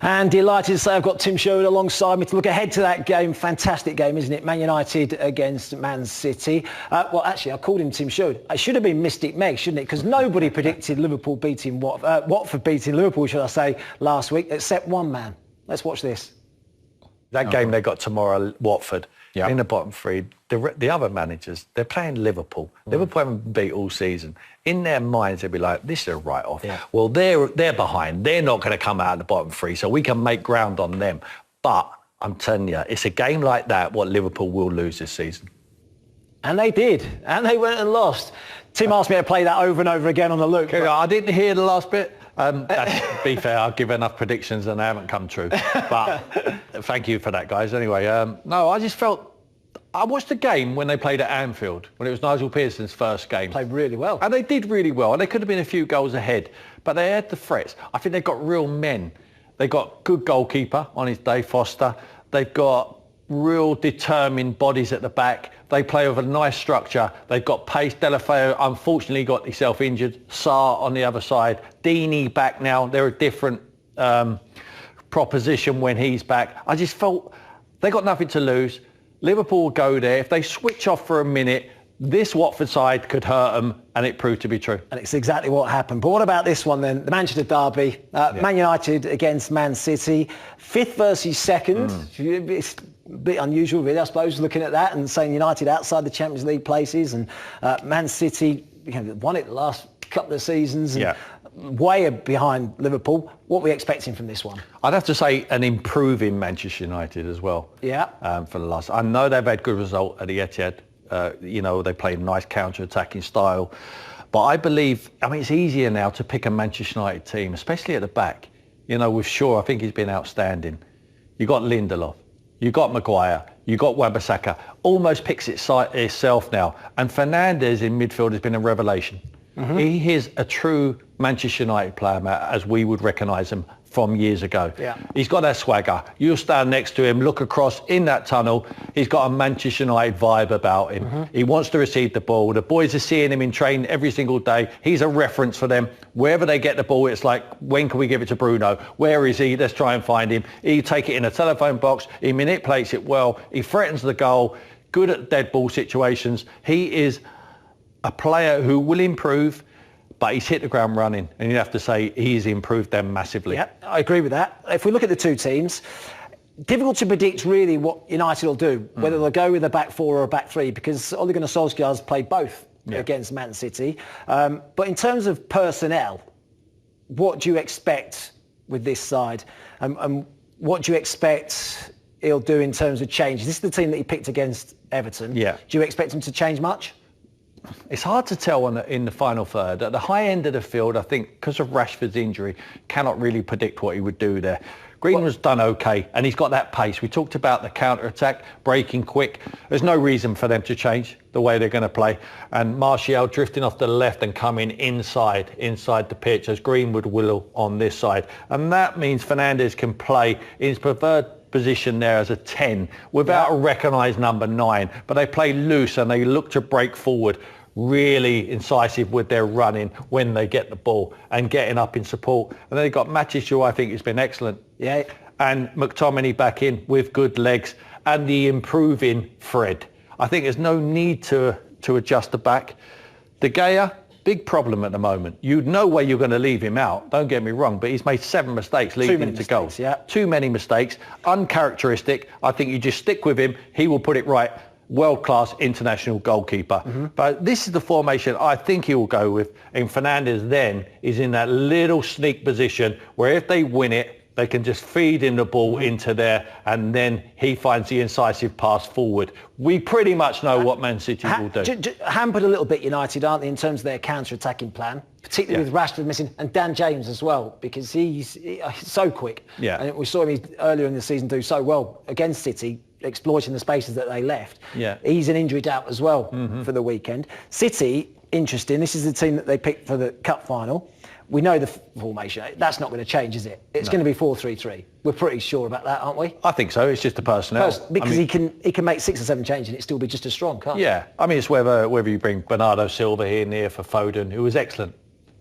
And delighted to say I've got Tim Sherwood alongside me to look ahead to that game. Fantastic game, isn't it? Man United against Man City. Well, actually, I called him Tim Sherwood. It should have been Mystic Meg, shouldn't it? Because nobody predicted Liverpool beating Watford beating Liverpool, should I say, last week, except one man. Let's watch this. That game they got tomorrow, Watford, in the bottom three, the other managers, they're playing Liverpool. Liverpool haven't been beat all season. In their minds, they'd be like, this is a write-off. Yeah. Well, they're behind. They're not going to come out of the bottom three, so we can make ground on them. But I'm telling you, it's a game like that what Liverpool will lose this season. And they did. And they went and lost. Tim asked me to play that over and over again on the loop. Okay, I didn't hear the last bit. To be fair, I've given enough predictions and they haven't come true. But thank you for that, guys. Anyway, no, I just felt... I watched the game when they played at Anfield, when it was Nigel Pearson's first game. Played really well. And they did really well. And they could have been a few goals ahead. But they had the threats. I think they've got real men. They've got good goalkeeper on his day, Foster. They've got real determined bodies at the back. They play with a nice structure. They've got pace. Delafeu unfortunately got himself injured. Sarr on the other side. Deeney back now. They're a different proposition when he's back. I just felt they got nothing to lose. Liverpool will go there. If they switch off for a minute, this Watford side could hurt them, and it proved to be true. And it's exactly what happened. But what about this one then? The Manchester derby. Man United against Man City. 5th versus 2nd. It's a bit unusual, really, I suppose, looking at that and saying United outside the Champions League places, and Man City won it the last couple of seasons. And way behind Liverpool. What are we expecting from this one? I'd have to say an improving Manchester United as well. Yeah. For the last, I know they've had good result at the Etihad. They play a nice counter-attacking style. But I believe, it's easier now to pick a Manchester United team, especially at the back. With Shaw, I think he's been outstanding. You got Lindelof, you got Maguire, you got Wan-Bissaka. Almost picks itself now. And Fernandes in midfield has been a revelation. He is a true Manchester United player, Matt, as we would recognise him from years ago. Yeah. He's got that swagger. You'll stand next to him, look across in that tunnel. He's got a Manchester United vibe about him. He wants to receive the ball. The boys are seeing him in training every single day. He's a reference for them. Wherever they get the ball, it's like, when can we give it to Bruno? Where is he? Let's try and find him. He take it in a telephone box. He manipulates it well. He threatens the goal. Good at dead ball situations. He is a player who will improve, but he's hit the ground running, and you have to say he's improved them massively. Yeah, I agree with that. If we look at the two teams, difficult to predict really what United will do, whether they'll go with a back four or a back three, because Ole Gunnar Solskjaer's played both against Man City. But in terms of personnel, what do you expect with this side? And what do you expect he'll do in terms of change? This is the team that he picked against Everton. Yeah. Do you expect him to change much? It's hard to tell in the final third. At the high end of the field, I think, because of Rashford's injury, cannot really predict what he would do there. Greenwood's done okay, and he's got that pace. We talked about the counter-attack, breaking quick. There's no reason for them to change the way they're going to play. And Martial drifting off to the left and coming inside the pitch, as Greenwood will on this side. And that means Fernandes can play in his preferred position there as a 10 without a recognised number 9, but they play loose and they look to break forward, really incisive with their running when they get the ball and getting up in support. And then they've got Matic, who I think has been excellent, and McTominay back in with good legs, and the improving Fred. I think there's no need to adjust the back. De Gea, big problem at the moment. You'd know where you're going to leave him out, don't get me wrong, but he's made 7 mistakes leading into goals. Too many mistakes, uncharacteristic. I think you just stick with him, he will put it right. World-class international goalkeeper. But this is the formation I think he will go with. And Fernandes then is in that little sneak position where if they win it, they can just feed him the ball into there, and then he finds the incisive pass forward. We pretty much know what Man City will do. Hampered a little bit, United, aren't they, in terms of their counter-attacking plan, particularly with Rashford missing, and Dan James as well, because he's so quick. Yeah. And we saw him earlier in the season do so well against City, exploiting the spaces that they left. Yeah. He's an injury doubt as well for the weekend. City, interesting. This is the team that they picked for the cup final. We know the formation. That's not going to change, is it? It's going to be 4-3-3. We're pretty sure about that, aren't we? I think so. It's just the personnel. Because he can make 6 or 7 changes and it still be just as strong, can't he? Yeah. It's whether you bring Bernardo Silva here for Foden, who was excellent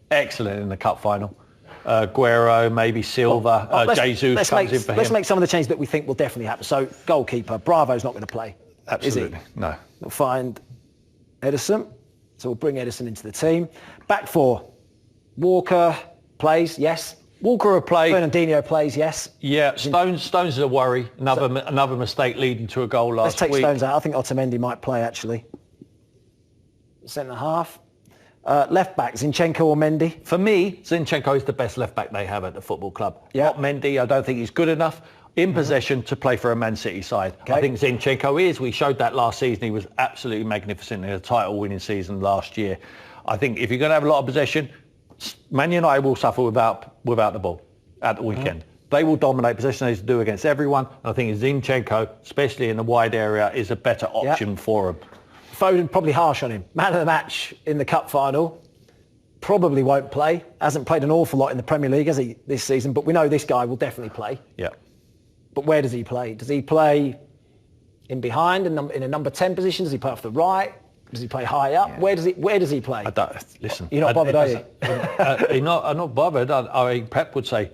in the cup final. Guerrero, maybe Silva, Jesus comes in for him. Let's make some of the changes that we think will definitely happen. So goalkeeper, Bravo's not going to play. Absolutely, is he? No. We'll find Edison. So we'll bring Edison into the team. Back four, Walker plays, yes. Walker will play. Fernandinho plays, yes. Yeah, Stones is a worry. Another mistake leading to a goal last week. Let's take Stones out. I think Otamendi might play, actually. Centre half. Left back, Zinchenko or Mendy? For me, Zinchenko is the best left back they have at the football club. Yeah. Not Mendy. I don't think he's good enough in possession to play for a Man City side. Okay. I think Zinchenko is. We showed that last season. He was absolutely magnificent in a title-winning season last year. I think if you're going to have a lot of possession, Man United will suffer without the ball at the weekend. They will dominate possession as they do against everyone. And I think Zinchenko, especially in the wide area, is a better option for him. Foden, probably harsh on him. Man of the match in the cup final. Probably won't play. Hasn't played an awful lot in the Premier League, has he, this season? But we know this guy will definitely play. Yeah. But where does he play? Does he play in behind, in a number 10 position? Does he play off the right? Does he play high up? Yeah. Where does he play? I don't, listen. You're not bothered, are you? I'm not bothered. I mean, Pep would say,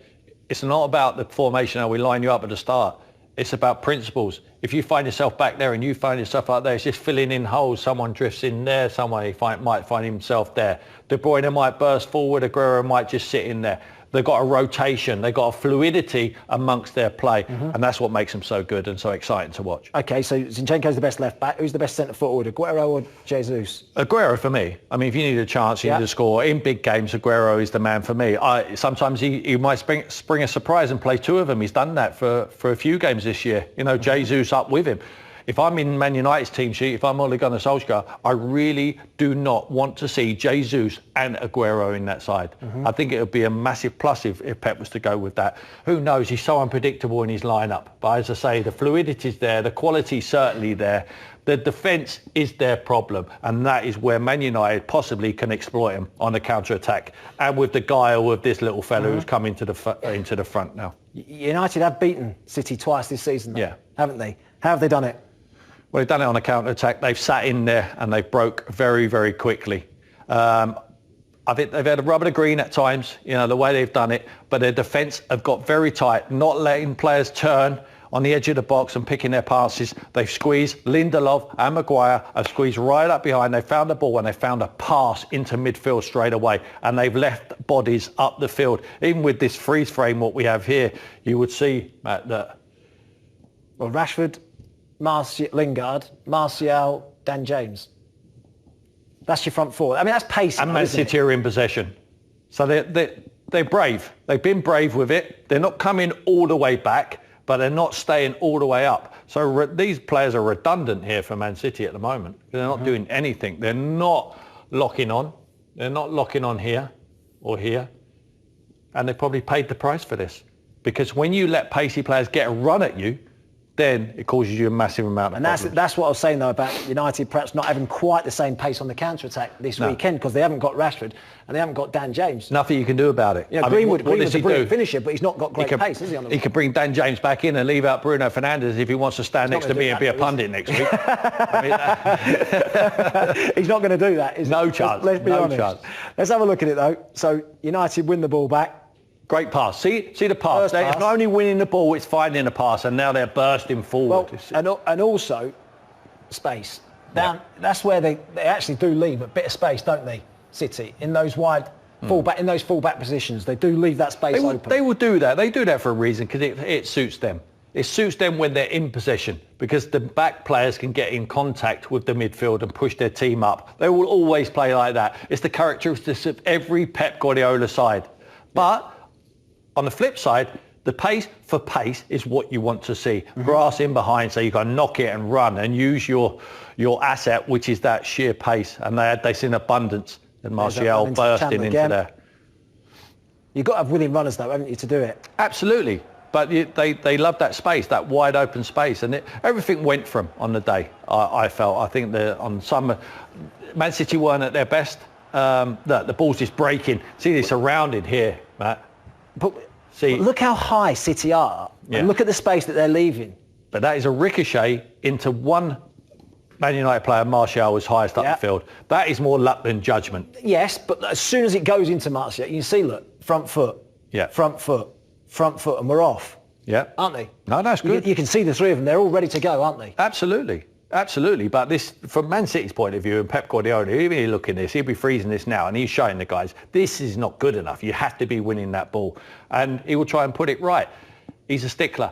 it's not about the formation, how we line you up at the start. It's about principles. If you find yourself back there and you find yourself out there, it's just filling in holes. Someone drifts in there, someone might find himself there. De Bruyne might burst forward, Aguero might just sit in there. They've got a rotation, they've got a fluidity amongst their play, and that's what makes them so good and so exciting to watch. Okay, so Zinchenko's the best left back. Who's the best centre forward, Aguero or Jesus? Aguero for me. I mean, if you need a chance, you need to score. In big games, Aguero is the man for me. Sometimes he might spring a surprise and play two of them. He's done that for a few games this year. You know, Jesus up with him. If I'm in Man United's team sheet, if I'm Ole Gunnar Solskjaer, I really do not want to see Jesus and Aguero in that side. I think it would be a massive plus if Pep was to go with that. Who knows? He's so unpredictable in his lineup. But as I say, the fluidity's there, the quality's certainly there. The defence is their problem, and that is where Man United possibly can exploit him on the counter-attack. And with the guile of this little fella who's come into the front now. United have beaten City twice this season, though, haven't they? How have they done it? Well, they've done it on a counter-attack. They've sat in there and they've broke very, very quickly. I think they've had a rub of the green at times, you know, the way they've done it, but their defence have got very tight, not letting players turn on the edge of the box and picking their passes. They've squeezed. Lindelof and Maguire have squeezed right up behind. They found the ball and they found a pass into midfield straight away, and they've left bodies up the field. Even with this freeze frame, what we have here, you would see, Matt, that... Well, Rashford, Lingard, Martial, Dan James. That's your front four. I mean, that's pace. And Man City are in possession. So they're brave. They've been brave with it. They're not coming all the way back, but they're not staying all the way up. So these players are redundant here for Man City at the moment. They're not doing anything. They're not locking on. They're not locking on here or here. And they probably paid the price for this. Because when you let pacey players get a run at you, then it causes you a massive amount of problems. That's what I was saying, though, about United perhaps not having quite the same pace on the counter-attack this weekend, because they haven't got Rashford and they haven't got Dan James. Nothing you can do about it. Yeah, Greenwood's a brilliant finisher, but he's not got great pace, has he? He could bring Dan James back in and leave out Bruno Fernandes if he wants to stand next to me and be a pundit next week. He's not going to do that, is he? No chance. Let's be honest. Let's have a look at it, though. So United win the ball back. Great pass. See the pass. They're not only winning the ball, it's finding the pass, and now they're bursting forward. Well, and also space. That's where they actually do leave a bit of space, don't they? City in those wide fullback positions, they do leave that space open. They will do that. They do that for a reason, because it suits them. It suits them when they're in possession, because the back players can get in contact with the midfield and push their team up. They will always play like that. It's the characteristics of every Pep Guardiola side. But on the flip side, the pace for pace is what you want to see. Grass in behind, so you can knock it and run and use your asset, which is that sheer pace. And they had this in abundance. And Martial bursting into there. You've got to have willing runners, though, haven't you, to do it? Absolutely. But they love that space, that wide open space. And everything went for them on the day, I felt. I think on some... Man City weren't at their best. The ball's just breaking. See, they're surrounded here, Matt. But look how high City are, and look at the space that they're leaving. But that is a ricochet into one Man United player. Martial was highest up the field. That is more luck than judgment. Yes, but as soon as it goes into Martial, you can see, look, front foot, Yeah. Front foot, and we're off. Yeah. Aren't they? No, that's good. You can see the three of them. They're all ready to go, aren't they? Absolutely. Absolutely. But this, from Man City's point of view, and Pep Guardiola, even he look at this, he'll be freezing this now, and he's showing the guys, this is not good enough. You have to be winning that ball. And he will try and put it right. He's a stickler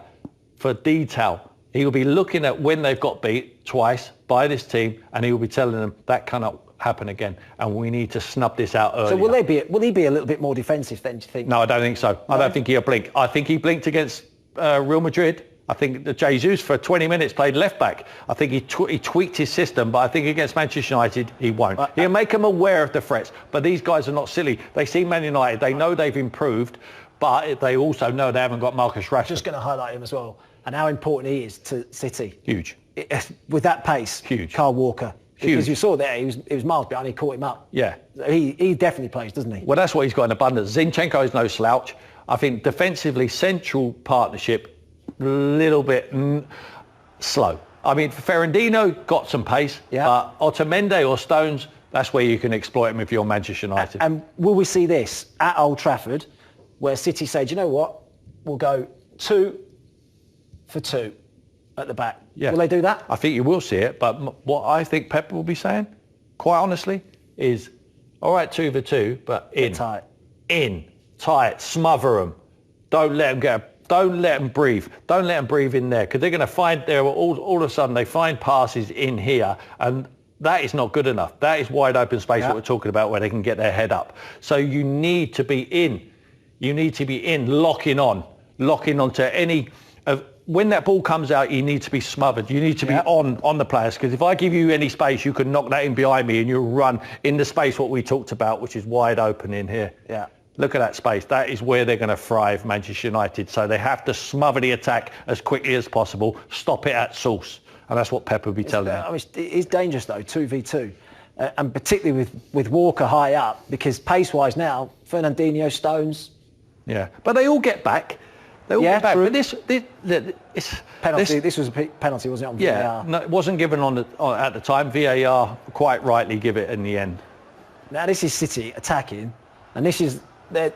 for detail. He will be looking at when they've got beat twice by this team, and he will be telling them that cannot happen again, and we need to snub this out early. So will he be a little bit more defensive then, do you think? No, I don't think so. No? I don't think he'll blink. I think he blinked against Real Madrid. I think that Jesus for 20 minutes played left back. I think he tweaked his system, but I think against Manchester United he won't. He'll make them aware of the threats. But these guys are not silly. They see Man United. They know they've improved, but they also know they haven't got Marcus Rashford. Just going to highlight him as well, and how important he is to City. Huge. With that pace. Huge. Kyle Walker. Huge. Because you saw there, he was miles behind. He caught him up. Yeah. He definitely plays, doesn't he? Well, that's what he's got in abundance. Zinchenko is no slouch. I think defensively, central partnership, little bit slow. I mean, Ferrandino got some pace, but Otamendi or Stones, that's where you can exploit them if you're Manchester United. And will we see this at Old Trafford, where City say, do you know what? We'll go 2 for 2 at the back. Yeah. Will they do that? I think you will see it, but what I think Pep will be saying, quite honestly, is, all right, 2 for 2, but in. Tight. In. Tight. Smother them. Don't let them breathe. Don't let them breathe in there, because they're going to find there all of a sudden they find passes in here, and that is not good enough. That is wide open space what we're talking about, where they can get their head up. So you need to be in. You need to be in, locking onto any of. When that ball comes out, you need to be smothered. You need to be on the players, because if I give you any space, you can knock that in behind me and you'll run in the space what we talked about, which is wide open in here. Yeah. Look at that space. That is where they're going to thrive, Manchester United. So they have to smother the attack as quickly as possible, stop it at source. And that's what Pep will be telling them. I mean, it's dangerous, though, 2v2. And particularly with Walker high up, because pace-wise now, Fernandinho, Stones... Yeah, but they all get back. They all get back. True. But this penalty. This was a penalty, wasn't it? On VAR? No, it wasn't given at the time. VAR quite rightly give it in the end. Now this is City attacking, and this is their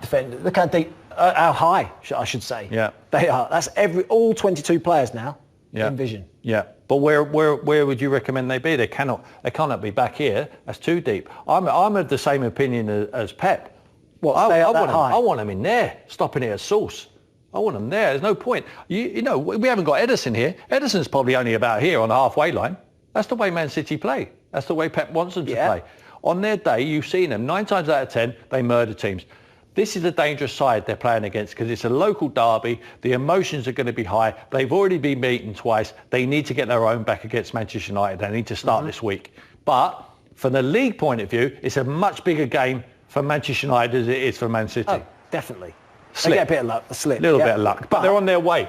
defender. Look how deep, how high, I should say. Yeah, they are. That's all 22 players now in vision. Yeah, but where would you recommend they be? They cannot be back here. That's too deep. I'm of the same opinion as Pep. What? I want them in there, stopping it at source. I want them there. There's no point. You know, we haven't got Ederson here. Ederson's probably only about here on the halfway line. That's the way Man City play. That's the way Pep wants them to play. On their day, you've seen them. 9 times out of 10, they murder teams. This is a dangerous side they're playing against, because it's a local derby. The emotions are going to be high. They've already been beaten twice. They need to get their own back against Manchester United. They need to start this week. But from the league point of view, it's a much bigger game for Manchester United as it is for Man City. Oh, definitely. Slip. They get a bit of luck, a slip. A little bit of luck, but they're on their way.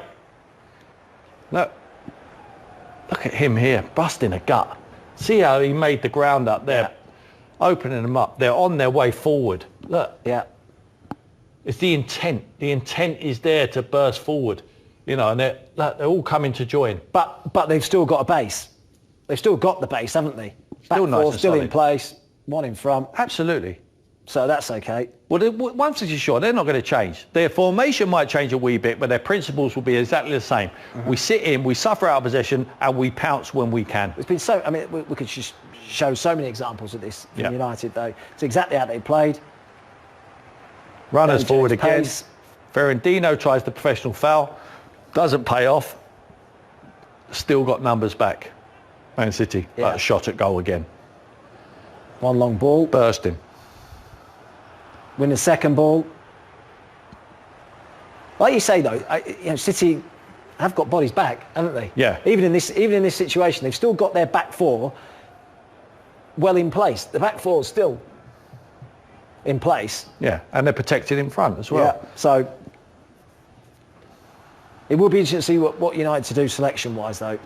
Look at him here, busting a gut. See how he made the ground up there, opening them up. They're on their way forward. Look. Yeah. It's the intent. The intent is there to burst forward, you know, and they're all coming to join. But they've still got a base. They've still got the base, haven't they? Still nice and still solid. In place, one in front. Absolutely. So that's okay. Well, one thing is sure, they're not going to change. Their formation might change a wee bit, but their principles will be exactly the same. We sit in, we suffer out of possession, and we pounce when we can. It's been so, I mean, we could just show so many examples of this from United, though. It's exactly how they played. Runners forward again. Ferrandino tries the professional foul. Doesn't pay off. Still got numbers back. Man City, but a shot at goal again. One long ball. Bursting. Win the second ball. Like you say, though, City have got bodies back, haven't they? Yeah. Even in this situation, they've still got their back four well in place. The back four is still in place. Yeah, and they're protected in front as well. Yeah. So it will be interesting to see what United to do selection-wise, though.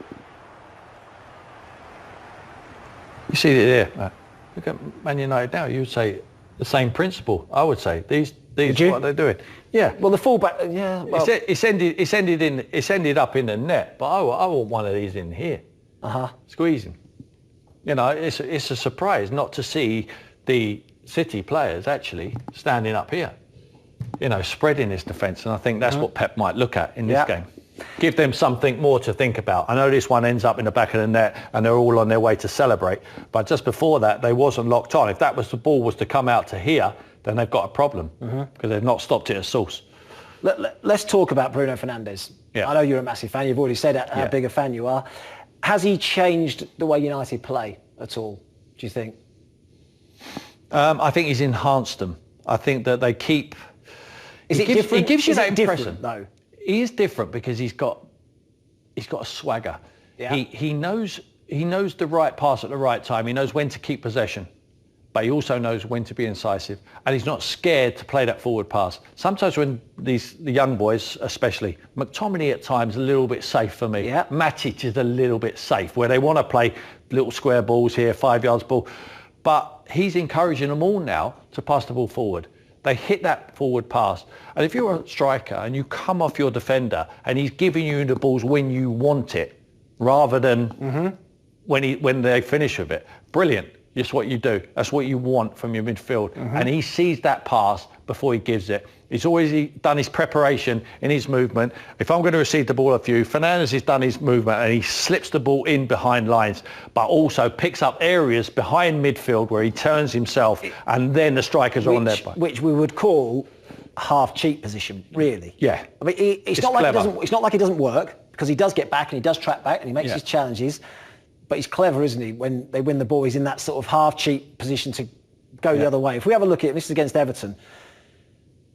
You see it there. Look at Man United now. You would say the same principle. I would say these what they're doing. Yeah. Well, the fullback. Yeah. Well, it's ended up in the net. But I want one of these in here. Squeezing. You know, it's a surprise not to see the City players actually standing up here. spreading his defence, and I think that's what Pep might look at in this game. Give them something more to think about. I know this one ends up in the back of the net and they're all on their way to celebrate, but just before that, they wasn't locked on. If the ball was to come out to here, then they've got a problem because they've not stopped it at source. Let's talk about Bruno Fernandes. I know you're a massive fan. You've already said how big a fan you are. Has he changed the way United play at all, do you think? I think he's enhanced them. I think that they keep... Different? He gives you that impression. Though? He is different because he's got a swagger. Yeah. He knows the right pass at the right time. He knows when to keep possession, but he also knows when to be incisive, and he's not scared to play that forward pass. Sometimes when the young boys, especially McTominay at times, a little bit safe for me. Yeah. Matic is a little bit safe where they want to play little square balls here, 5 yards ball, but he's encouraging them all now to pass the ball forward. They hit that forward pass. And if you're a striker and you come off your defender and he's giving you the balls when you want it, rather than when they finish with it, brilliant. It's what you do. That's what you want from your midfield. And he sees that pass before he gives it. He's always done his preparation in his movement. If I'm going to receive the ball off you, Fernandes has done his movement and he slips the ball in behind lines, but also picks up areas behind midfield where he turns himself and then the strikers are on their back. Which we would call half cheat position, really. Yeah. I mean, it's not like it doesn't work, because he does get back and he does track back and he makes his challenges. But he's clever, isn't he? When they win the ball, he's in that sort of half-cheat position to go the other way. If we have a look at it, this is against Everton,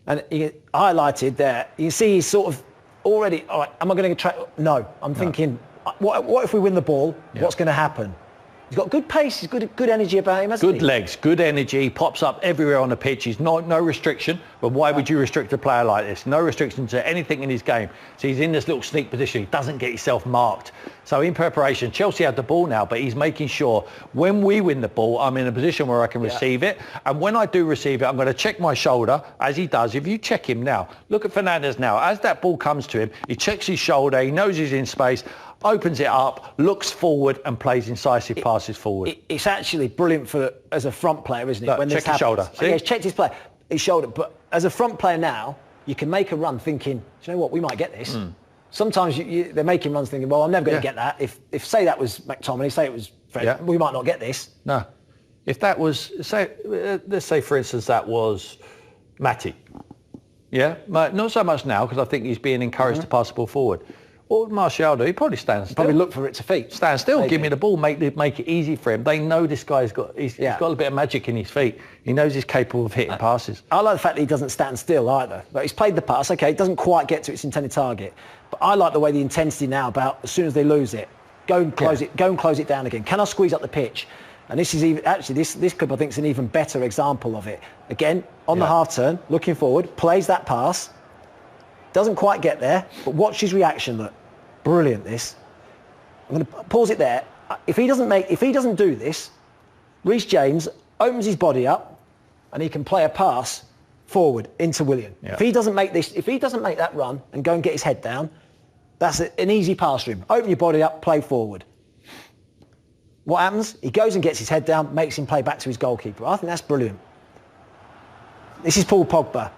and he highlighted there, you see he's sort of already, all right, am I going to try? No, I'm thinking, what if we win the ball? What's going to happen? He's got good pace, he's good energy about him, hasn't he? Good legs, good energy, pops up everywhere on the pitch. He's no restriction, but why would you restrict a player like this? No restriction to anything in his game. So he's in this little sneak position. He doesn't get himself marked. So in preparation, Chelsea have the ball now, but he's making sure when we win the ball, I'm in a position where I can receive it. And when I do receive it, I'm going to check my shoulder, as he does. If you check him now, look at Fernandes now. As that ball comes to him, he checks his shoulder, he knows he's in space, opens it up, looks forward and plays incisive passes forward. It's actually brilliant as a front player, isn't it? Look, when check his shoulder. Yeah, he's checked his shoulder. But as a front player now, you can make a run thinking, do you know what, we might get this. Sometimes they're making runs thinking, well, I'm never going to get that. If say that was McTominay, say it was Fred, we might not get this. No. If that was, let's say for instance, that was Matic. Yeah, not so much now because I think he's being encouraged to pass the ball forward. What would Martial do? He'd probably stand still. Probably look for it to feet. Stand still, give me the ball, make it easy for him. They know this guy's got a bit of magic in his feet. He knows he's capable of hitting passes. I like the fact that he doesn't stand still either. But he's played the pass, okay, it doesn't quite get to its intended target. But I like the way the intensity now about as soon as they lose it, go and close it down again. Can I squeeze up the pitch? And this is even actually this clip I think is an even better example of it. Again, on the half turn, looking forward, plays that pass, doesn't quite get there, but watch his reaction. Look, brilliant. This. I'm going to pause it there. If he doesn't do this, Reece James opens his body up, and he can play a pass forward into Willian. Yeah. If he doesn't make that run and go and get his head down, that's an easy pass for him. Open your body up, play forward. What happens? He goes and gets his head down, makes him play back to his goalkeeper. I think that's brilliant. This is Paul Pogba.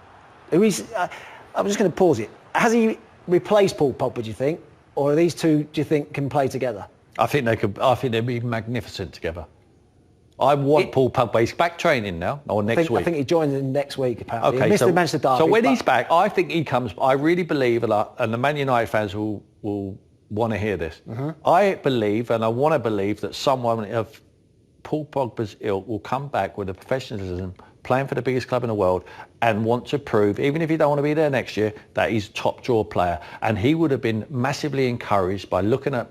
I'm just going to pause it. Has he replaced Paul Pogba, do you think? Or are these two, do you think, can play together? I think they could. I think they'd be magnificent together. I want Paul Pogba. He's back training now, or next week. I think he joins in next week, apparently. Okay, he missed the Manchester derby. So when he's back, I think he comes. I really believe, and the Man United fans will want to hear this. I believe, and I want to believe, that someone of Paul Pogba's ilk will come back with a professionalism, playing for the biggest club in the world, and want to prove, even if he don't want to be there next year, that he's a top draw player. And he would have been massively encouraged by looking at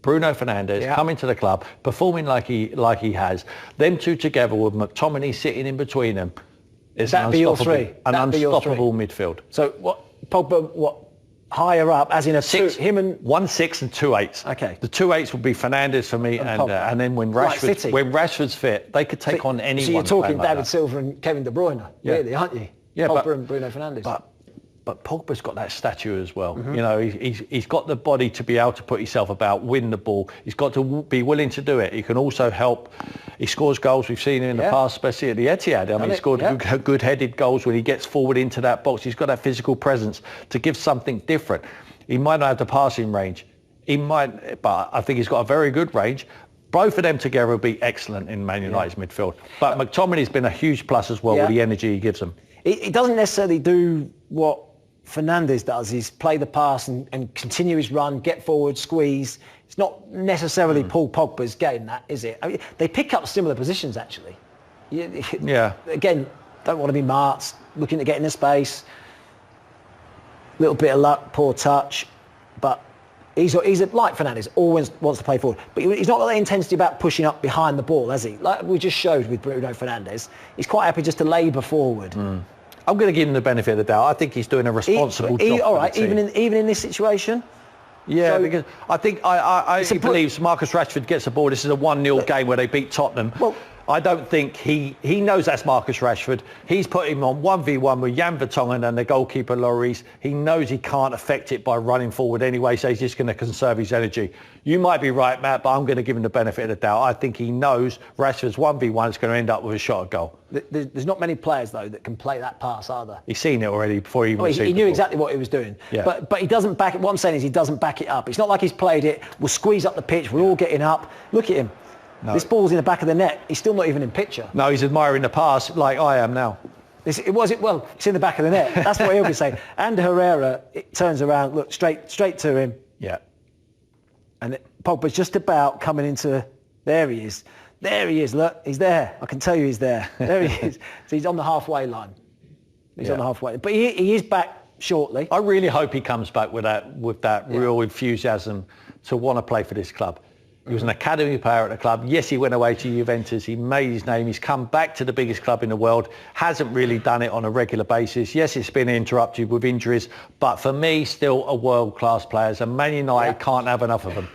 Bruno Fernandes coming to the club, performing like he has. Them two together with McTominay sitting in between them. It's an unstoppable midfield. So Pogba, higher up, as in a six, him and 1-6 and 2-8s. Okay. The 2-8s would be Fernandes for me, and then when Rashford's fit, they could take on anyone. So you're talking David Silva and Kevin De Bruyne, really, aren't you? Yeah, Pogba and Bruno Fernandes. But but Pogba's got that stature as well. You know, he's got the body to be able to put himself about, win the ball. He's got to be willing to do it. He can also help. He scores goals. We've seen him in the past, especially at the Etihad. I mean, he scored good headed goals when he gets forward into that box. He's got that physical presence to give something different. He might not have the passing range. He might, but I think he's got a very good range. Both of them together will be excellent in Man United's midfield. But McTominay's been a huge plus as well with the energy he gives them. He doesn't necessarily do what Fernandes does, is play the pass and continue his run, get forward, squeeze. It's not necessarily Paul Pogba's getting that, is it? I mean, they pick up similar positions, actually. Again, don't want to be marks, looking to get into space. Little bit of luck, poor touch. But he's like Fernandes, always wants to play forward. But he's not got that intensity about pushing up behind the ball, has he? Like we just showed with Bruno Fernandes. He's quite happy just to labour forward. I'm going to give him the benefit of the doubt. I think he's doing a responsible job. All right, even in this situation. Yeah, so, because I think I believes Marcus Rashford gets the ball. This is a 1-0 game where they beat Tottenham. Well, I don't think he knows that's Marcus Rashford. He's put him on 1v1 with Jan Vertonghen and the goalkeeper Lloris. He knows he can't affect it by running forward anyway, so he's just going to conserve his energy. You might be right, Matt, but I'm going to give him the benefit of the doubt. I think he knows Rashford's 1v1 is going to end up with a shot at goal. There's not many players, though, that can play that pass, are there? He's seen it already before he even he knew exactly what he was doing. Yeah. But he doesn't back it. What I'm saying is he doesn't back it up. It's not like he's played it, we'll squeeze up the pitch, we're all getting up. Look at him. No. This ball's in the back of the net. He's still not even in picture. No, he's admiring the pass like I am now. It's in the back of the net. That's what he'll be saying. And Herrera, it turns around, look, straight to him. Yeah. And Pogba's just about coming into... There he is. There he is, look. He's there. I can tell you he's there. There he is. So he's on the halfway line. He's on the halfway. But he is back shortly. I really hope he comes back with that real enthusiasm to want to play for this club. He was an academy player at the club. Yes, he went away to Juventus. He made his name. He's come back to the biggest club in the world. Hasn't really done it on a regular basis. Yes, it's been interrupted with injuries. But for me, still a world-class player. And Man United can't have enough of him.